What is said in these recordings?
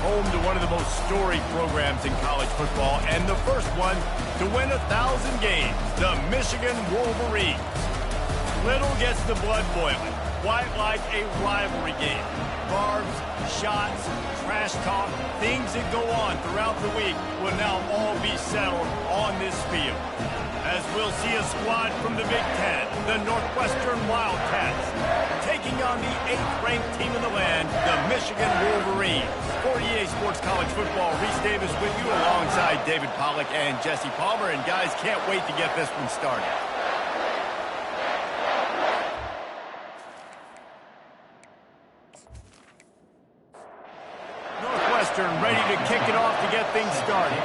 home to one of the most storied programs in college football, and the first one to win 1,000 games, the Michigan Wolverines. Little gets the blood boiling, quite like a rivalry game. Barbs, shots, trash talk, things that go on throughout the week will now all be settled on this field. As we'll see a squad from the Big Ten, the Northwestern Wildcats, taking on the 8th-ranked team in the land, the Michigan Wolverines. For EA Sports College Football, Reese Davis with you alongside David Pollack and Jesse Palmer. And guys, can't wait to get this one started. Northwestern ready to kick it off to get things started.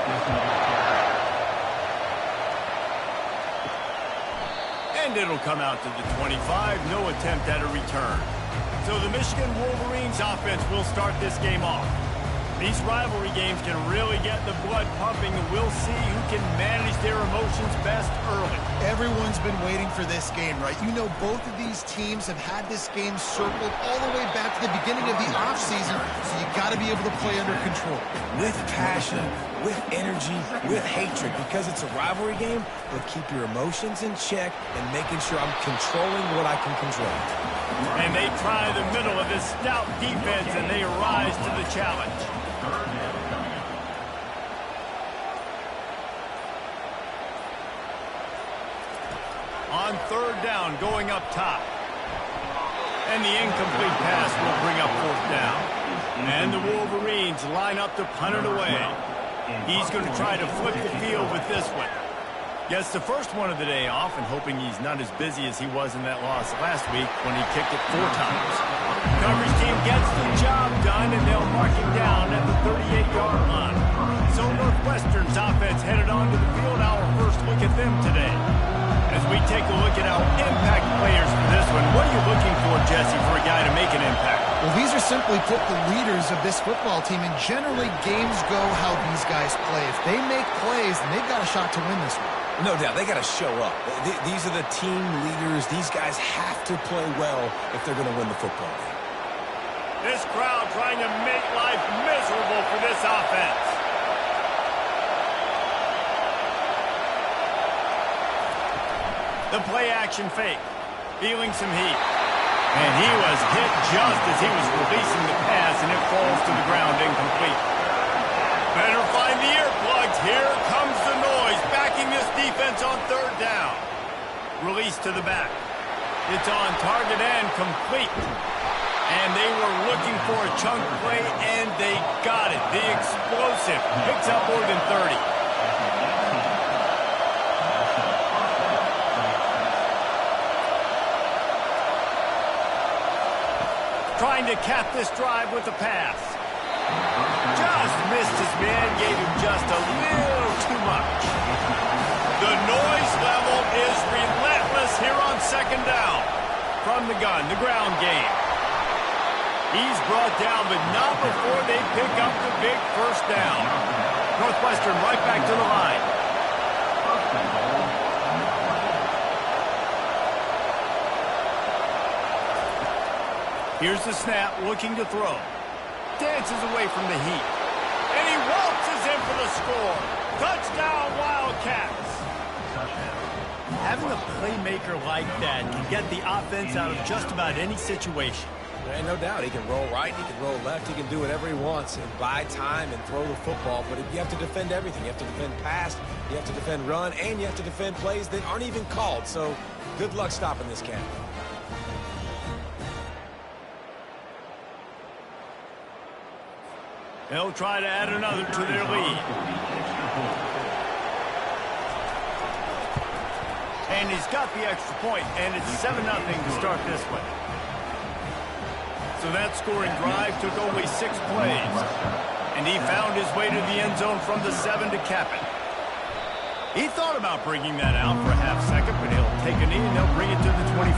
And it'll come out to the 25, no attempt at a return. So the Michigan Wolverines offense will start this game off. These rivalry games can really get the blood pumping, and we'll see who can manage their emotions best early. Everyone's been waiting for this game, right? You know, both of these teams have had this game circled all the way back to the beginning of the offseason, so you got to be able to play under control. With passion, with energy, with hatred, because it's a rivalry game, but keep your emotions in check and making sure I'm controlling what I can control. And they try the middle of this stout defense, and they rise to the challenge. On 3rd down, going up top. And the incomplete pass will bring up 4th down. And the Wolverines line up to punt it away. He's going to try to flip the field with this one. Gets the first one of the day off, and hoping he's not as busy as he was in that loss last week when he kicked it 4 times. Coverage team gets the job done, and they'll mark him down at the 38-yard line. So Northwestern's offense headed onto the field. Our first look at them today. As we take a look at our impact players for this one, what are you looking for, Jesse, for a guy to make an impact? Well, these are simply put the leaders of this football team, and generally games go how these guys play. If they make plays, then they've got a shot to win this one. No doubt, they got to show up. These are the team leaders. These guys have to play well if they're going to win the football game. This crowd trying to make life miserable for this offense. The play-action fake, feeling some heat. And he was hit just as he was releasing the pass, and it falls to the ground incomplete. Better find the earplugs. Here comes the noise, backing this defense on 3rd down. Release to the back. It's on target and complete. And they were looking for a chunk play, and they got it. The explosive picks up more than 30. Trying to cap this drive with a pass. Just missed his man, gave him just a little too much. The noise level is relentless here on 2nd down. From the gun, the ground game. He's brought down, but not before they pick up the big 1st down. Northwestern right back to the line. Here's the snap, looking to throw. Dances away from the heat. And he waltzes in for the score. Touchdown, Wildcats. Having a playmaker like that can get the offense out of just about any situation. And no doubt, he can roll right, he can roll left, he can do whatever he wants and buy time and throw the football. But you have to defend everything. You have to defend pass, you have to defend run, and you have to defend plays that aren't even called. So good luck stopping this cat. They'll try to add another to their lead. And he's got the extra point, and it's 7-0 to start this one. So that scoring drive took only 6 plays. And he found his way to the end zone from the 7 to cap it. He thought about bringing that out for a half second, but he'll take a knee and they'll bring it to the 25.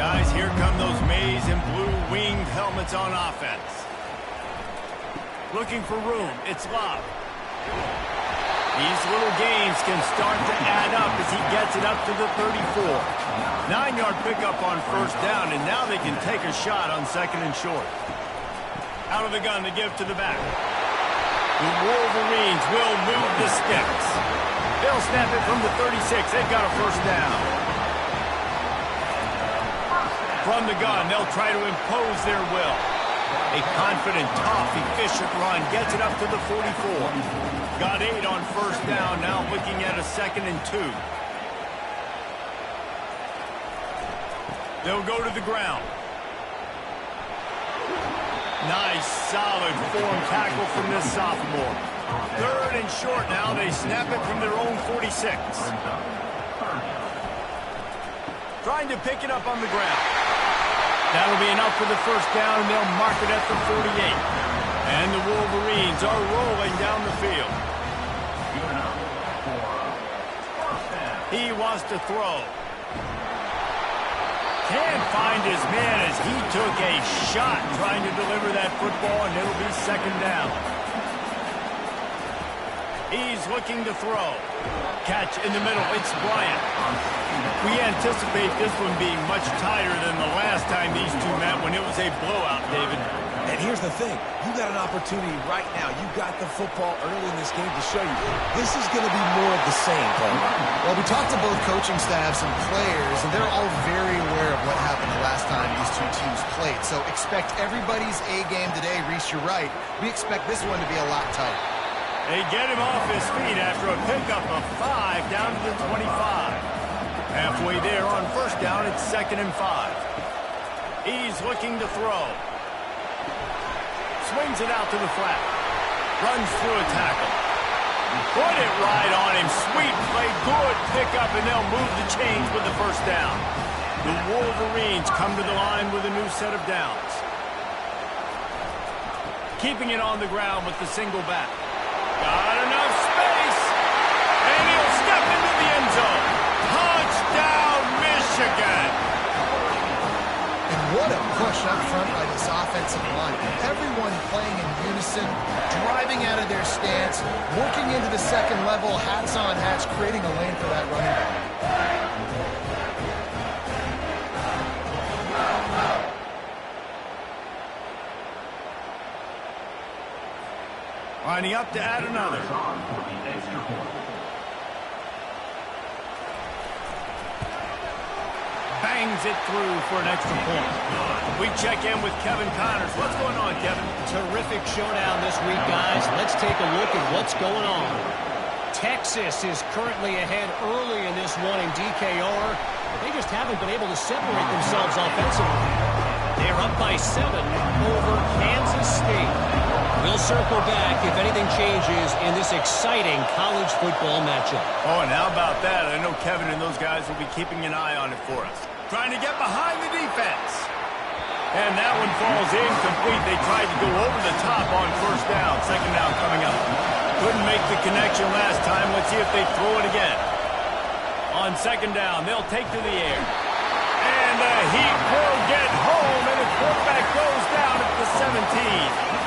Guys, here come those maize and blue winged helmets on offense. Looking for room. It's Love. These little gains can start to add up as he gets it up to the 34. 9-yard pickup on 1st down, and now they can take a shot on 2nd and short. Out of the gun to give to the back. The Wolverines will move the sticks. They'll snap it from the 36. They've got a first down. From the gun, they'll try to impose their will. A confident, tough, efficient run gets it up to the 44. Got 8 on first down, now looking at a 2nd and 2. They'll go to the ground. Nice, solid form tackle from this sophomore. 3rd and short now. They snap it from their own 46. Trying to pick it up on the ground. That'll be enough for the first down, and they'll mark it at the 48. And the Wolverines are rolling down the field. He wants to throw. Can't find his man as he took a shot trying to deliver that football, and it'll be 2nd down. He's looking to throw. Catch in the middle. It's Bryant. We anticipate this one being much tighter than the last time these two met when it was a blowout, David. And here's the thing. You got an opportunity right now. You got the football early in this game to show you. This is going to be more of the same, Paul. Well, we talked to both coaching staffs and players, and they're all very aware of what happened the last time these two teams played. So expect everybody's A game today. Reese, you're right. We expect this one to be a lot tighter. They get him off his feet after a pickup of 5 down to the 25. Halfway there on first down, it's 2nd and 5. He's looking to throw. Swings it out to the flat. Runs through a tackle. Put it right on him. Sweet play, good pickup, and they'll move the chains with the first down. The Wolverines come to the line with a new set of downs. Keeping it on the ground with the single back. Got enough space, and he'll step into the end zone. Touchdown, Michigan! And what a push up front by this offensive line. Everyone playing in unison, driving out of their stance, working into the second level, hats on hats, creating a lane for that running back. Lining up to add another. Bangs it through for an extra point. We check in with Kevin Connors. What's going on, Kevin? Terrific showdown this week, guys. Let's take a look at what's going on. Texas is currently ahead early in this one in DKR. They just haven't been able to separate themselves offensively. They're up by 7 over Kansas State. We'll circle back if anything changes in this exciting college football matchup. Oh, and how about that? I know Kevin and those guys will be keeping an eye on it for us. Trying to get behind the defense. And that one falls incomplete. They tried to go over the top on first down. 2nd down coming up. Couldn't make the connection last time. Let's see if they throw it again. On 2nd down, they'll take to the air. And the Heat will get home, and the quarterback goes down at the 17.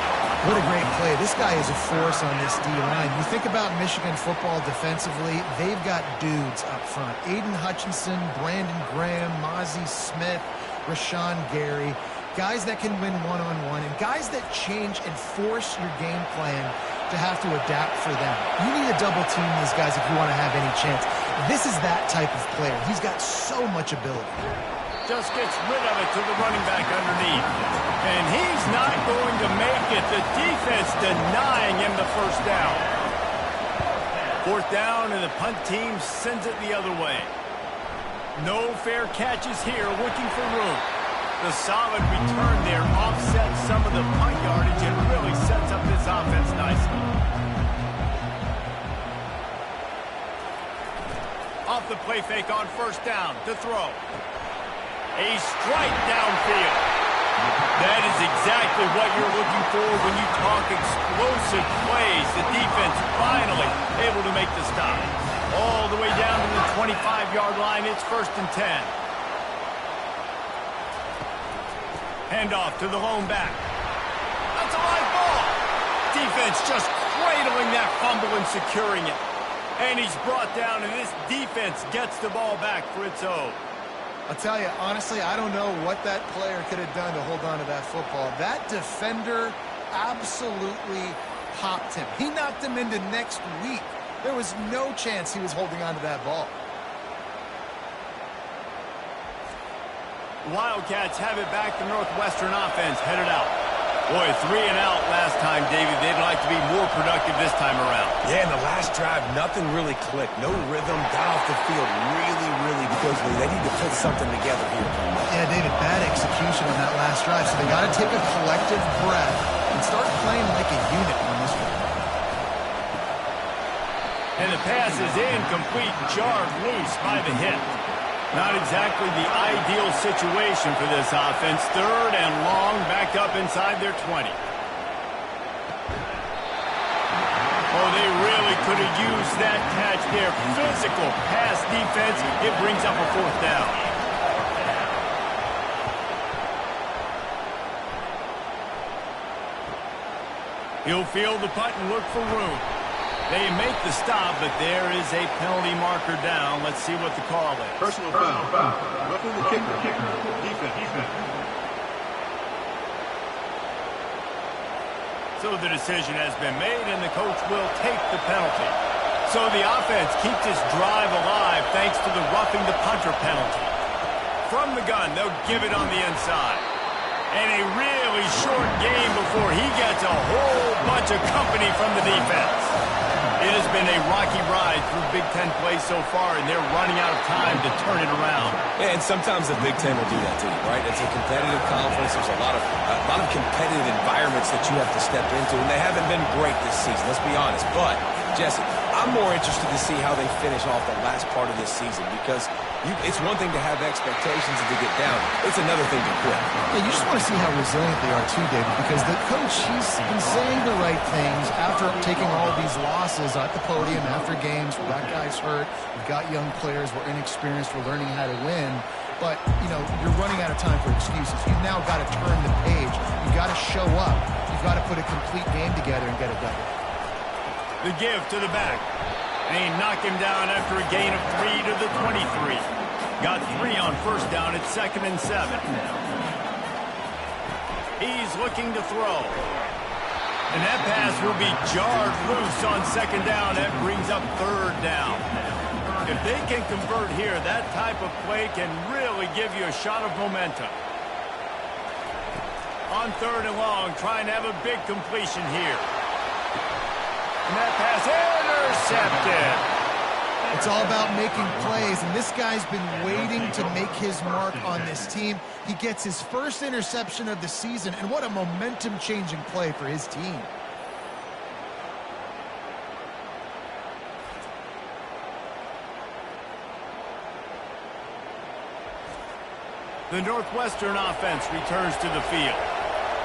What a great play. This guy is a force on this D-line. You think about Michigan football defensively, they've got dudes up front. Aiden Hutchinson, Brandon Graham, Mozzie Smith, Rashawn Gary. Guys that can win one-on-one and guys that change and force your game plan to have to adapt for them. You need to double team these guys if you want to have any chance. This is that type of player. He's got so much ability. Just gets rid of it to the running back underneath. And he's not going to make it. The defense denying him the first down. 4th down, and the punt team sends it the other way. No fair catches here, looking for room. The solid return there offsets some of the punt yardage and really sets up this offense nicely. Off the play fake on first down to throw. A strike downfield. That is exactly what you're looking for when you talk explosive plays. The defense finally able to make the stop. All the way down to the 25-yard line. It's 1st and 10. Handoff to the lone back. That's a live ball. Defense just cradling that fumble and securing it. And he's brought down, and this defense gets the ball back for its own. I'll tell you, honestly, I don't know what that player could have done to hold on to that football. That defender absolutely popped him. He knocked him into next week. There was no chance he was holding on to that ball. Wildcats have it back. The Northwestern offense headed out. Boy, 3 and out last time, David. They'd like to be more productive this time around. Yeah, in the last drive, nothing really clicked. No rhythm, got off the field really quickly. They need to put something together here. Yeah, David, bad execution on that last drive. So they got to take a collective breath and start playing like a unit on this one. And the pass is incomplete, jarred loose by the hit. Not exactly the ideal situation for this offense. 3rd and long, back up inside their 20. Oh, they really could have used that catch there. Physical pass defense. It brings up a 4th down. He'll field the punt and look for room. They make the stop, but there is a penalty marker down. Let's see what the call is. Personal foul. Roughing the kicker. Defense. So the decision has been made, and the coach will take the penalty. So the offense keeps its drive alive thanks to the roughing the punter penalty. From the gun, they'll give it on the inside. And a really short game before he gets a whole bunch of company from the defense. It has been a rocky ride through Big Ten play so far, and they're running out of time to turn it around. Yeah, and sometimes the Big Ten will do that to you, right? It's a competitive conference. There's a lot of competitive environments that you have to step into, and they haven't been great this season, let's be honest. But, Jesse, I'm more interested to see how they finish off the last part of this season, because it's one thing to have expectations and to get down. It's another thing to quit. Yeah, you just want to see how resilient they are too, David, because the coach, he's been saying the right things after taking all of these losses at the podium after games. We've got guys hurt. We've got young players. We're inexperienced. We're learning how to win. But, you know, you're running out of time for excuses. You've now got to turn the page. You've got to show up. You've got to put a complete game together and get it done. The give to the back. And he knocked him down after a gain of 3 to the 23. Got 3 on 1st down at 2nd and 7. He's looking to throw. And that pass will be jarred loose on 2nd down. That brings up 3rd down. If they can convert here, that type of play can really give you a shot of momentum. On 3rd and long, trying to have a big completion here. And that pass intercepted. It's all about making plays, and this guy's been waiting to make his mark on this team. He gets his first interception of the season, and what a momentum-changing play for his team. The Northwestern offense returns to the field.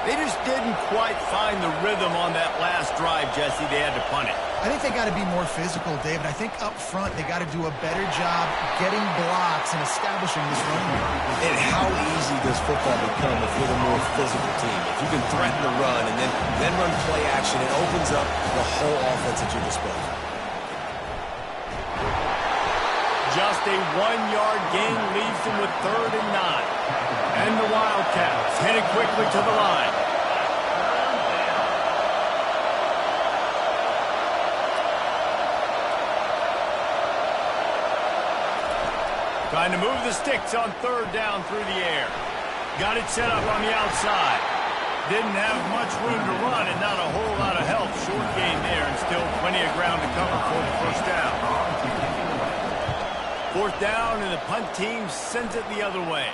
They just didn't quite find the rhythm on that last drive, Jesse. They had to punt it. I think they got to be more physical, David. I think up front they got to do a better job getting blocks and establishing this running game. And how easy does football become if you're the more physical team? If you can threaten the run and then run play action, it opens up the whole offense at your disposal. Just a 1-yard gain leaves them with 3rd and 9. And the Wildcats headed quickly to the line. Trying to move the sticks on 3rd down through the air. Got it set up on the outside. Didn't have much room to run and not a whole lot of help. Short gain there and still plenty of ground to cover for the 1st down. 4th down and the punt team sends it the other way.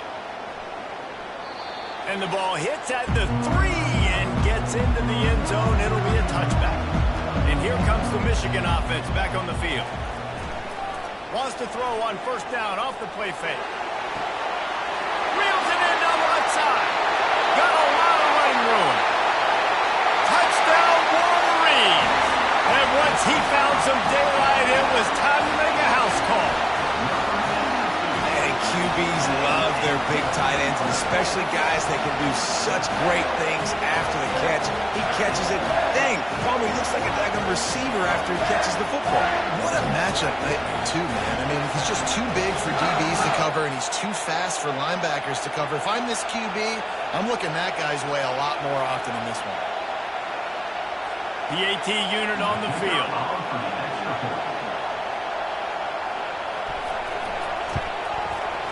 And the ball hits at the 3 and gets into the end zone. It'll be a touchback. And here comes the Michigan offense back on the field. Wants to throw on 1st down off the play fake. Reels it in down the left side. Got a lot of running room. Touchdown Wolverines. And once he found some daylight, it was time to make a house call. QBs love their big tight ends, and especially guys that can do such great things after the catch. He catches it. Dang, Palmer, he looks like a daggone receiver after he catches the football. What a matchup nightmare, too, man. I mean, he's just too big for DBs to cover, and he's too fast for linebackers to cover. If I'm this QB, I'm looking that guy's way a lot more often than this one. PAT unit on the field.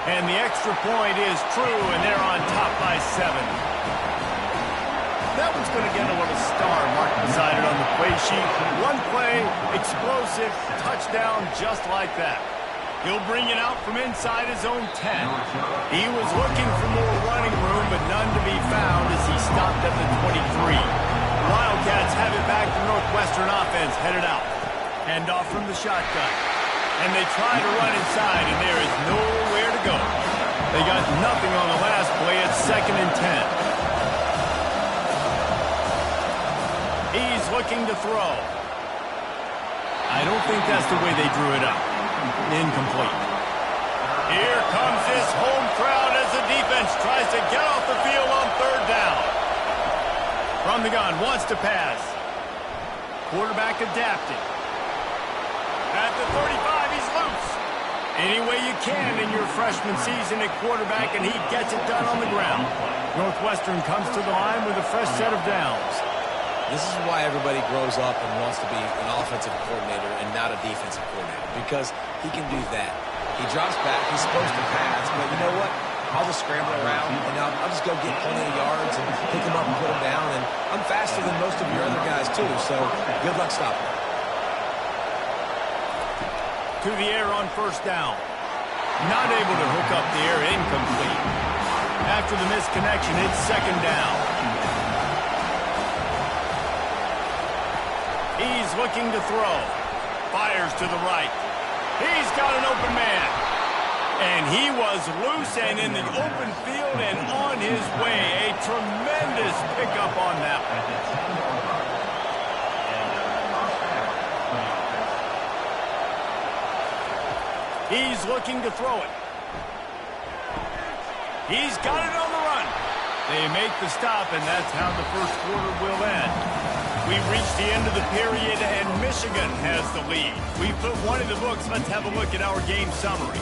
And the extra point is true, and they're on top by 7. That one's going to get a little star mark beside it on the play sheet. One play, explosive, touchdown just like that. He'll bring it out from inside his own 10. He was looking for more running room, but none to be found as he stopped at the 23. The Wildcats have it back to Northwestern offense headed out. Hand off from the shotgun. And they try to run inside, and there is nowhere to go. They got nothing on the last play. It's 2nd and 10. He's looking to throw. I don't think that's the way they drew it up. Incomplete. Here comes this home crowd as the defense tries to get off the field on 3rd down. From the gun, wants to pass. Quarterback adapted. At the 35, he's loose. Any way you can in your freshman season at quarterback, and he gets it done on the ground. Northwestern comes to the line with a fresh set of downs. This is why everybody grows up and wants to be an offensive coordinator and not a defensive coordinator, because he can do that. He drops back, he's supposed to pass, but you know what? I'll just scramble around, and I'll just go get plenty of yards and pick him up and put him down, and I'm faster than most of your other guys, too, so good luck stopping. To the air on 1st down. Not able to hook up the air, incomplete. After the misconnection, it's 2nd down. He's looking to throw. Fires to the right. He's got an open man. And he was loose and in the open field and on his way. A tremendous pickup on that one. He's looking to throw it. He's got it on the run. They make the stop, and that's how the first quarter will end. We've reached the end of the period, and Michigan has the lead. We put one in the books. Let's have a look at our game summary.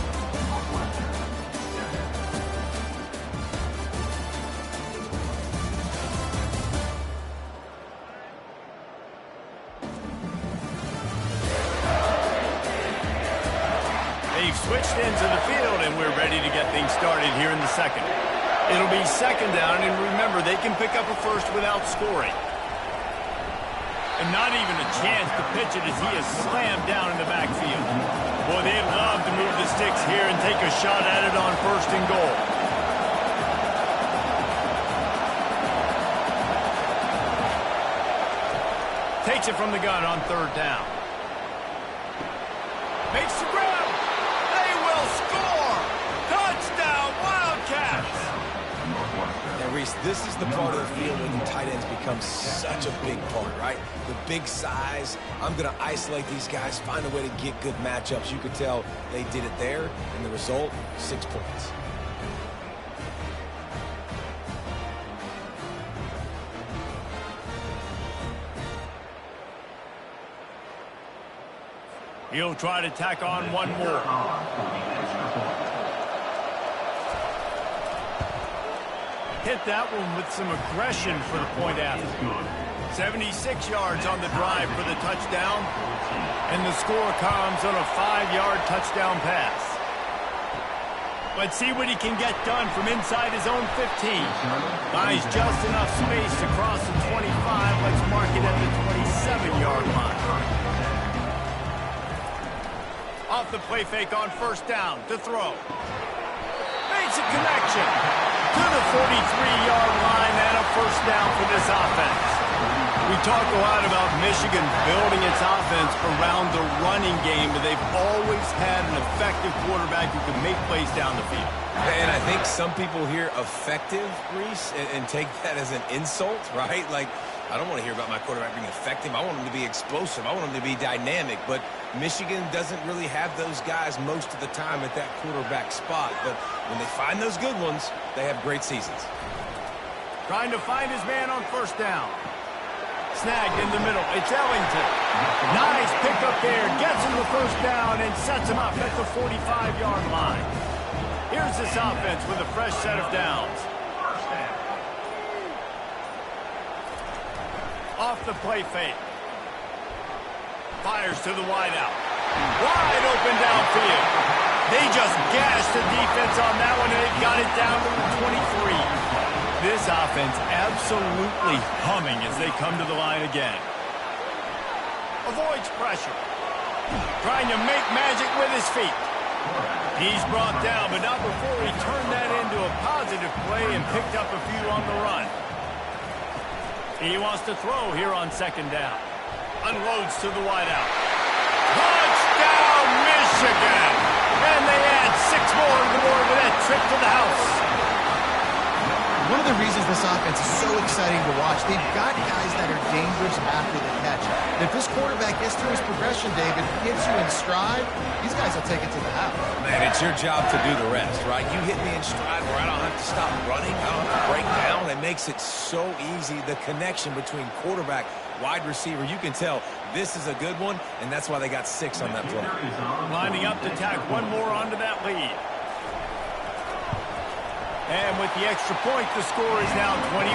They've switched into the field, and we're ready to get things started here in the second. It'll be 2nd down, and remember, they can pick up a first without scoring. And not even a chance to pitch it as he is slammed down in the backfield. Boy, they'd love to move the sticks here and take a shot at it on 1st and goal. Takes it from the gun on 3rd down. Makes the grab. They will score. Touchdown, Wildcats. And Reese, this is the part of the field where the tight ends become such a big part, right? The big size. I'm going to isolate these guys, find a way to get good matchups. You could tell they did it there, and the result, 6 points. He'll try to tack on one more. Hit that one with some aggression for the point after. 76 yards on the drive for the touchdown. And the score comes on a 5-yard touchdown pass. Let's see what he can get done from inside his own 15. Buys just enough space to cross the 25. Let's mark it at the 27-yard line. Off the play fake on 1st down to throw. Makes a connection to the 43-yard line and a 1st down for this offense. We talk a lot about Michigan building its offense around the running game, but they've always had an effective quarterback who can make plays down the field. And I think some people hear effective, Reese, and take that as an insult, right? Like, I don't want to hear about my quarterback being effective. I want him to be explosive. I want him to be dynamic. But Michigan doesn't really have those guys most of the time at that quarterback spot. But when they find those good ones, they have great seasons. Trying to find his man on 1st down. Snagged in the middle. It's Ellington. Nice pickup there. Gets him the 1st down and sets him up at the 45-yard line. Here's this offense with a fresh set of downs. Off the play fake. Fires to the wideout. Wide open downfield. They just gashed the defense on that one, and they got it down to the 23. This offense absolutely humming as they come to the line again. Avoids pressure. Trying to make magic with his feet. He's brought down, but not before he turned that into a positive play and picked up a few on the run. He wants to throw here on second down. Unloads to the wideout. Touchdown, Michigan! And they add 6 more to the board with that trip to the house. One of the reasons this offense is so exciting to watch, they've got guys that are dangerous after the catch. And if this quarterback gets through his progression, David, gets you in stride, these guys will take it to the house. Man, it's your job to do the rest, right? You hit me in stride where I don't have to stop running. I don't have to break down. It makes it so easy. The connection between quarterback, wide receiver, you can tell this is a good one, and that's why they got 6 on that play. Lining up to tack one more onto that lead. And with the extra point, the score is now 21-14.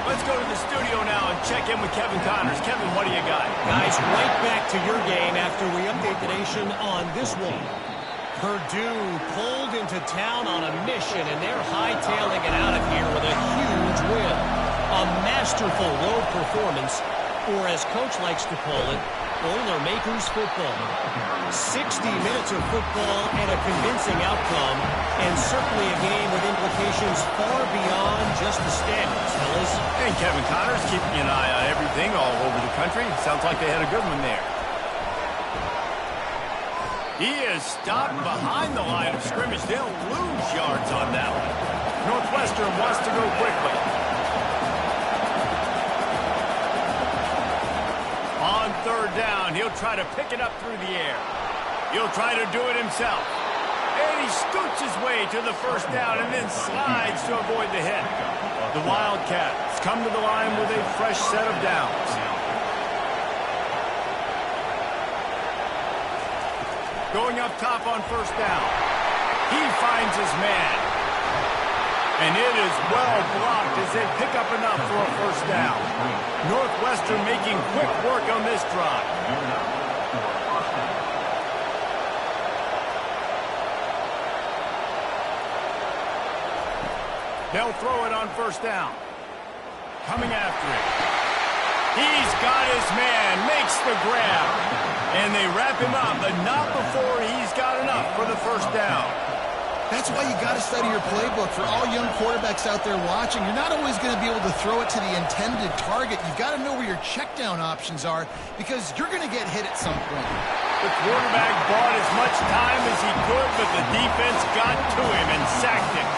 Let's go to the studio now and check in with Kevin Connors. Kevin, what do you got? Guys, right back to your game after we update the nation on this one. Purdue pulled into town on a mission, and they're hightailing it out of here with a huge win. A masterful road performance, or as Coach likes to call it, Boilermakers football. 60 minutes of football and a convincing outcome, and certainly a game with implications far beyond just the standings, fellas. And Kevin Connors keeping an eye on everything all over the country. Sounds like they had a good one there. He is stopped behind the line of scrimmage. They'll lose yards on that one. Northwestern wants to go quickly. On third down, he'll try to pick it up through the air. He'll try to do it himself. And he scoots his way to the first down and then slides to avoid the hit. The Wildcats come to the line with a fresh set of downs. Going up top on first down. He finds his man. And it is well blocked as they pick up enough for a first down. Northwestern making quick work on this drive. They'll throw it on first down. Coming after it. He's got his man, makes the grab. And they wrap him up, but not before he's got enough for the first down. That's why you got to study your playbook. For all young quarterbacks out there watching, you're not always going to be able to throw it to the intended target. You've got to know where your check down options are because you're going to get hit at some point. The quarterback bought as much time as he could, but the defense got to him and sacked him.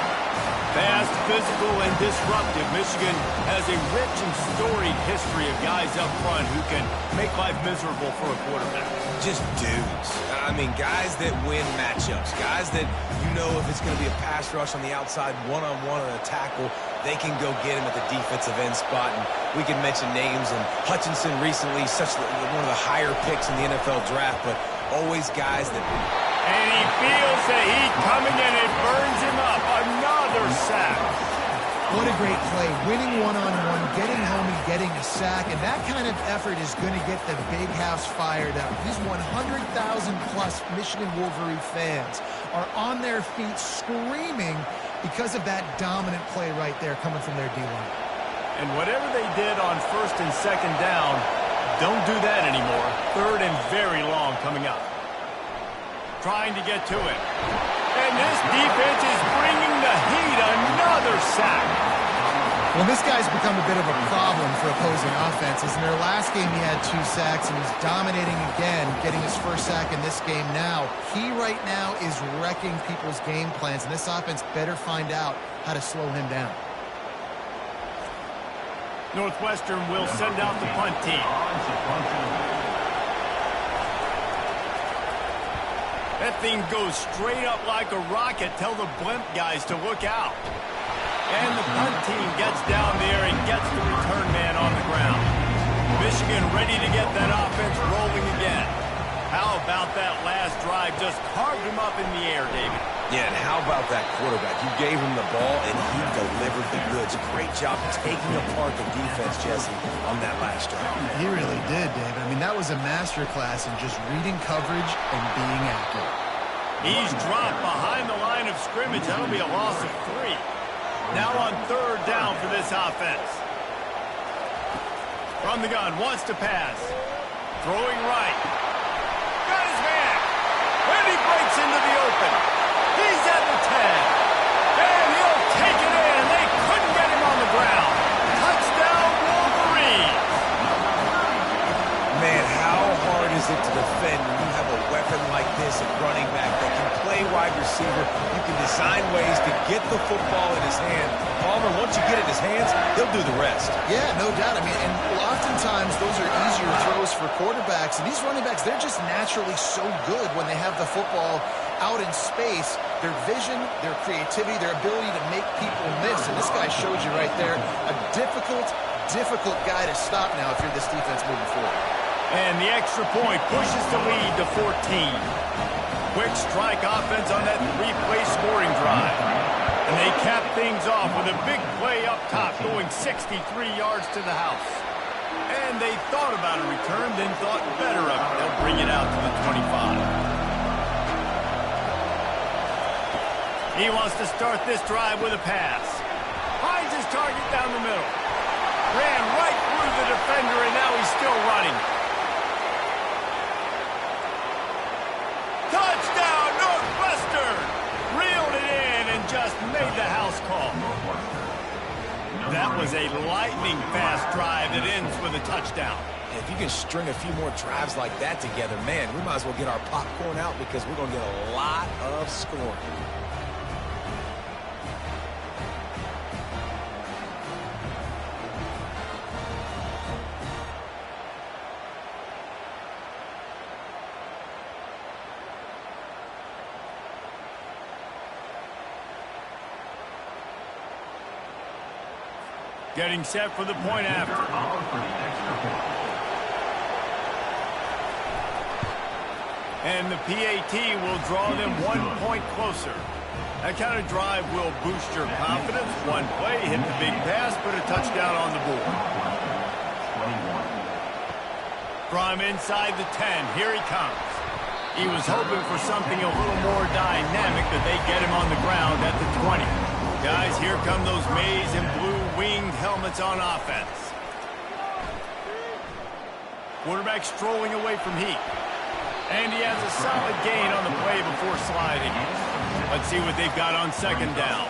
Fast, physical, and disruptive, Michigan has a rich and storied history of guys up front who can make life miserable for a quarterback. Just dudes. I mean, guys that win matchups. Guys that, you know, if it's going to be a pass rush on the outside, one-on-one on a tackle, they can go get him at the defensive end spot. And we can mention names. And Hutchinson recently, one of the higher picks in the NFL draft, but always guys that... And he feels the heat coming and it burns him up. Another sack. What a great play. Winning one-on-one, getting home and getting a sack. And that kind of effort is going to get the big house fired up. These 100,000-plus Michigan Wolverine fans are on their feet screaming because of that dominant play right there coming from their D-line. And whatever they did on first and second down, don't do that anymore. Third and very long coming up. Trying to get to it. And this defense is bringing the heat. Another sack. Well, this guy's become a bit of a problem for opposing offenses. In their last game, he had 2 sacks, and he's dominating again, getting his first sack in this game now. He right now is wrecking people's game plans, and this offense better find out how to slow him down. Northwestern will send out the punt team. That thing goes straight up like a rocket. Tell the blimp guys to look out. And the punt team gets down there and gets the return man on the ground. Michigan ready to get that offense rolling again. How about that last drive? Just carved him up in the air, David. Yeah, and how about that quarterback? You gave him the ball, and he delivered the goods. Great job taking apart the defense, Jesse, on that last drive. He really did, Dave. I mean, that was a masterclass in just reading coverage and being accurate. He's dropped behind the line of scrimmage. That'll be a loss of 3. Now on 3rd down for this offense. From the gun, wants to pass. Throwing right. Got his man. And he breaks into the open. He's at the 10. And he'll take it in. They couldn't get him on the ground. Touchdown, Wolverines. Man, how hard is it to defend when you have a weapon like this at running back that can play wide receiver? You can design ways to get the football in his hand. Palmer, once you get it in his hands, he'll do the rest. Yeah, no doubt. I mean, and oftentimes those are easier throws for quarterbacks. And these running backs, they're just naturally so good when they have the football out in space. Their vision, their creativity, their ability to make people miss. And this guy showed you right there a difficult guy to stop now if you're this defense moving forward. And the extra point pushes the lead to 14. Quick strike offense on that 3-play scoring drive. And they cap things off with a big play up top, going 63 yards to the house. And they thought about a return, then thought better of it. They'll bring it out to the 25. He wants to start this drive with a pass. Finds his target down the middle. Ran right through the defender, and now he's still running. Touchdown, Northwestern! Reeled it in and just made the house call. That was a lightning-fast drive that ends with a touchdown. If you can string a few more drives like that together, man, we might as well get our popcorn out because we're going to get a lot of scoring. Getting set for the point after. And the PAT will draw them 1 point closer. That kind of drive will boost your confidence. One play, hit the big pass, put a touchdown on the board. From inside the 10, here he comes. He was hoping for something a little more dynamic, that they get him on the ground at the 20. Guys, here come those maize and blue winged helmets on offense. Quarterback strolling away from heat. And he has a solid gain on the play before sliding. Let's see what they've got on 2nd down.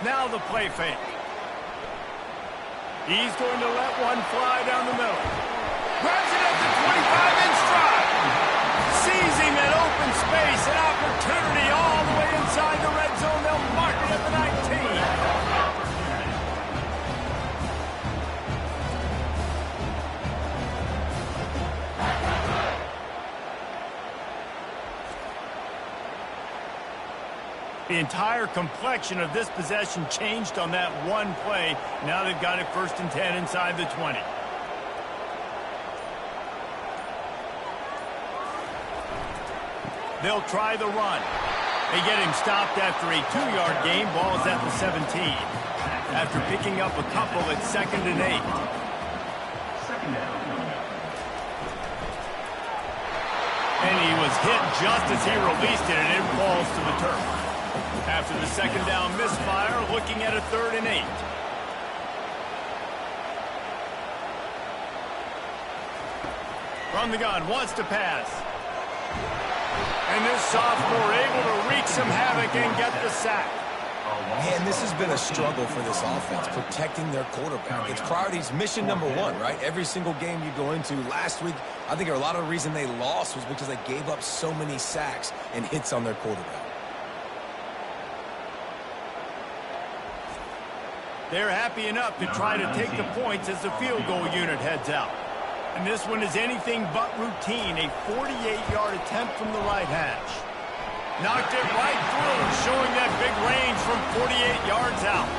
Now the play fake. He's going to let one fly down the middle. Grabs it at the 25 in stride. Sees him in open space, an opportunity all the way inside the red zone. They'll mark it at the 19. The entire complexion of this possession changed on that one play. Now they've got it 1st and 10 inside the 20. They'll try the run. They get him stopped after a 2-yard gain. Ball is at the 17. After picking up a couple at 2nd and 8. And he was hit just as he released it, and it falls to the turf. After the 2nd down misfire, looking at a 3rd and 8. From the gun, wants to pass. And this sophomore able to wreak some havoc and get the sack. Man, this has been a struggle for this offense, protecting their quarterback. It's priorities, mission number 1, right? Every single game you go into. Last week, I think a lot of the reason they lost was because they gave up so many sacks and hits on their quarterback. They're happy enough to try to take the points as the field goal unit heads out. And this one is anything but routine, a 48-yard attempt from the right hash. Knocked it right through, showing that big range from 48 yards out.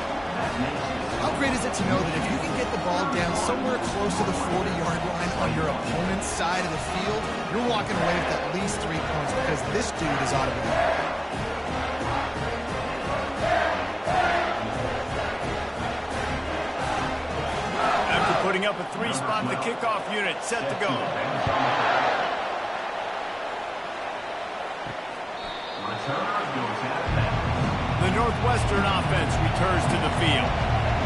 How great great is it to know that if you can get the ball down somewhere close to the 40-yard line on your opponent's side of the field, you're walking away with at least 3 points because this dude is out of the league. After putting up a 3-spot, the kickoff unit set to go. The Northwestern offense returns to the field.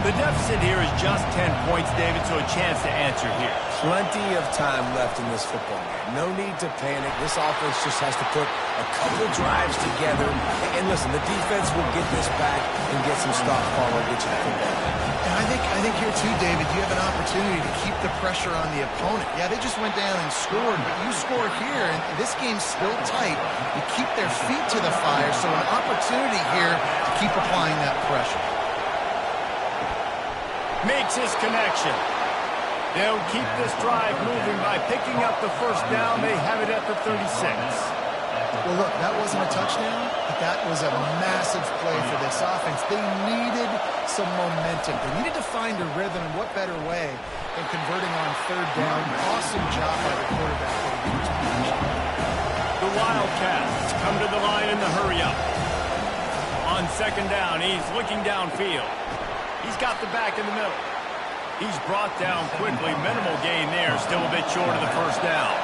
The deficit here is just 10 points, David, so a chance to answer here. Plenty of time left in this football game. No need to panic. This offense just has to put a couple drives together. And listen, the defense will get this back and get some stops. Paul will get you the football. And I think here too, David, you have an opportunity to keep the pressure on the opponent. Yeah, they just went down and scored, but you score here, and this game's still tight. You keep their feet to the fire, so an opportunity here to keep applying that pressure. Makes his connection. They'll keep this drive moving by picking up the first down. They have it at the 36. Well, look, that wasn't a touchdown, but that was a massive play for this offense. They needed some momentum. They needed to find a rhythm, and what better way than converting on third down. Awesome job by the quarterback. The Wildcats come to the line in the hurry-up. On second down, he's looking downfield. He's got the back in the middle. He's brought down quickly. Minimal gain there. Still a bit short of the first down.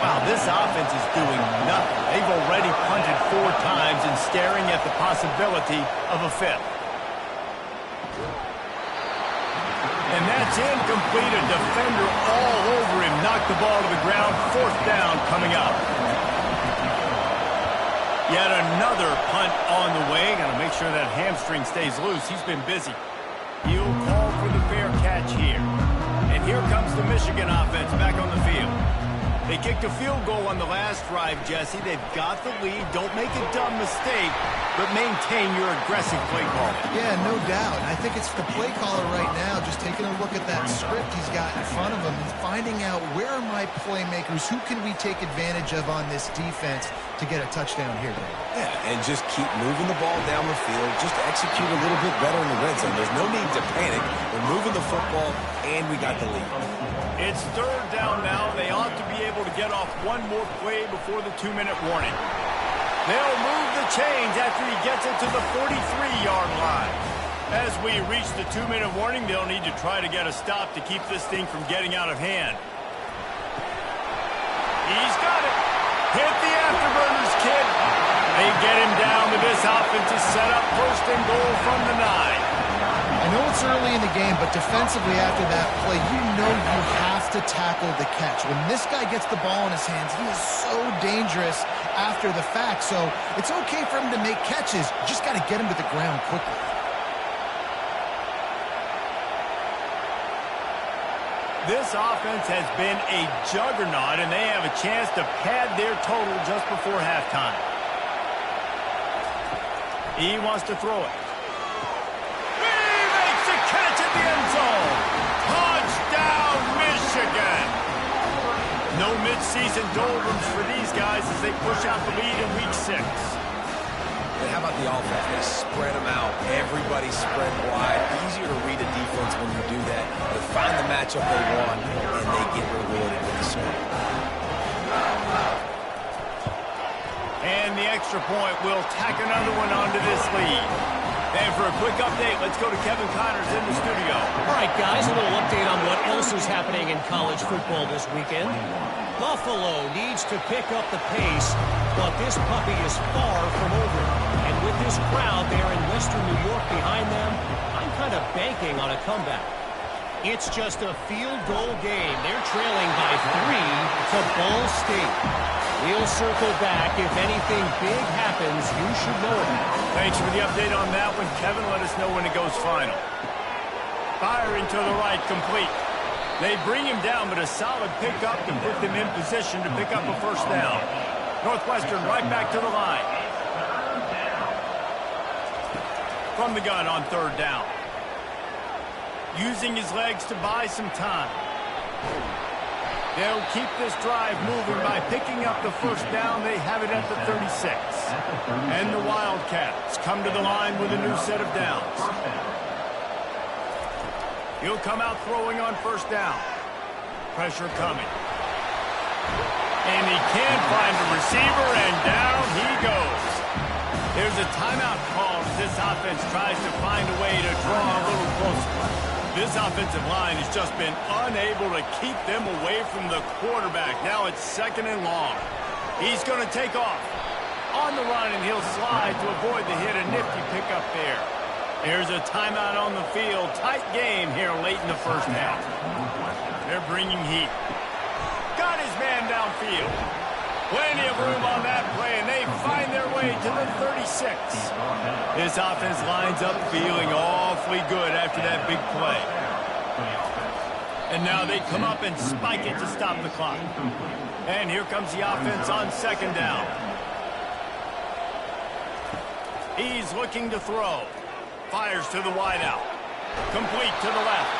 Wow, this offense is doing nothing. They've already punted 4 times and staring at the possibility of a 5th. And that's incomplete. A defender all over him. Knocked the ball to the ground. 4th down coming up. Yet another punt on the way. Got to make sure that hamstring stays loose. He's been busy. He'll call for the fair catch here. And here comes the Michigan offense back on the field. They kicked a field goal on the last drive, Jesse. They've got the lead. Don't make a dumb mistake, but maintain your aggressive play call. Yeah, no doubt. And I think it's the play caller right now just taking a look at that script he's got in front of him and finding out where are my playmakers, who can we take advantage of on this defense to get a touchdown here. Yeah, and just keep moving the ball down the field. Just execute a little bit better in the red zone. There's no need to panic. We're moving the football, and we got the lead. It's third down now. They ought to be able to get off one more play before the 2-minute warning. They'll move the chains after he gets it to the 43-yard line. As we reach the 2-minute warning, they'll need to try to get a stop to keep this thing from getting out of hand. He's got it. Hit the afterburners, kid. They get him down to this offensive setup. 1st and goal from the 9. I know it's early in the game, but defensively after that play, you know you have to tackle the catch. When this guy gets the ball in his hands, he is so dangerous after the fact. So it's okay for him to make catches. You just got to get him to the ground quickly. This offense has been a juggernaut, and they have a chance to pad their total just before halftime. He wants to throw it. Catch at the end zone. Touchdown, Michigan. No mid-season doldrums for these guys as they push out the lead in Week 6. And how about the offense? They spread them out. Everybody spread wide. Easier to read a defense when you do that. They find the matchup they want, and they get rewarded with the score. And the extra point will tack another one onto this lead. And for a quick update, let's go to Kevin Connors in the studio. All right, guys, a little update on what else is happening in college football this weekend. Buffalo needs to pick up the pace, but this puppy is far from over. And with this crowd there in Western New York behind them, I'm kind of banking on a comeback. It's just a field goal game. They're trailing by 3 to Ball State. We'll circle back. If anything big happens, you should know it. Thanks for the update on that one, Kevin. Let us know when it goes final. Firing to the right, complete. They bring him down, but a solid pickup to put them in position to pick up a first down. Northwestern right back to the line. From the gun on third down. Using his legs to buy some time. They'll keep this drive moving by picking up the first down. They have it at the 36. And the Wildcats come to the line with a new set of downs. He'll come out throwing on first down. Pressure coming. And he can't find a receiver, and down he goes. There's a timeout call as this offense tries to find a way to draw a little closer. This offensive line has just been unable to keep them away from the quarterback. Now it's 2nd and long. He's going to take off. On the run, and he'll slide to avoid the hit. A nifty pickup there. There's a timeout on the field. Tight game here late in the first half. They're bringing heat. Got his man downfield. Plenty of room on that play, and they find their way to the 36. This offense lines up feeling awfully good after that big play. And now they come up and spike it to stop the clock. And here comes the offense on 2nd down. He's looking to throw. Fires to the wideout. Complete to the left.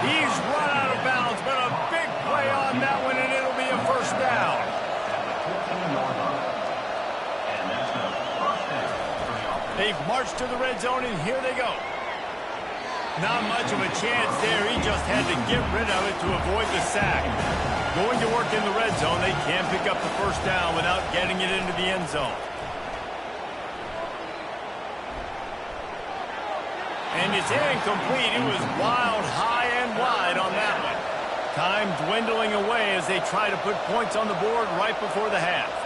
He's run out of bounds, but a big play on that one, and it'll be a first down. They've marched to the red zone, and here they go. Not much of a chance there. He just had to get rid of it to avoid the sack. Going to work in the red zone. They can't pick up the first down without getting it into the end zone. And it's incomplete. It was wild, high and wide on that one. Time dwindling away as they try to put points on the board right before the half.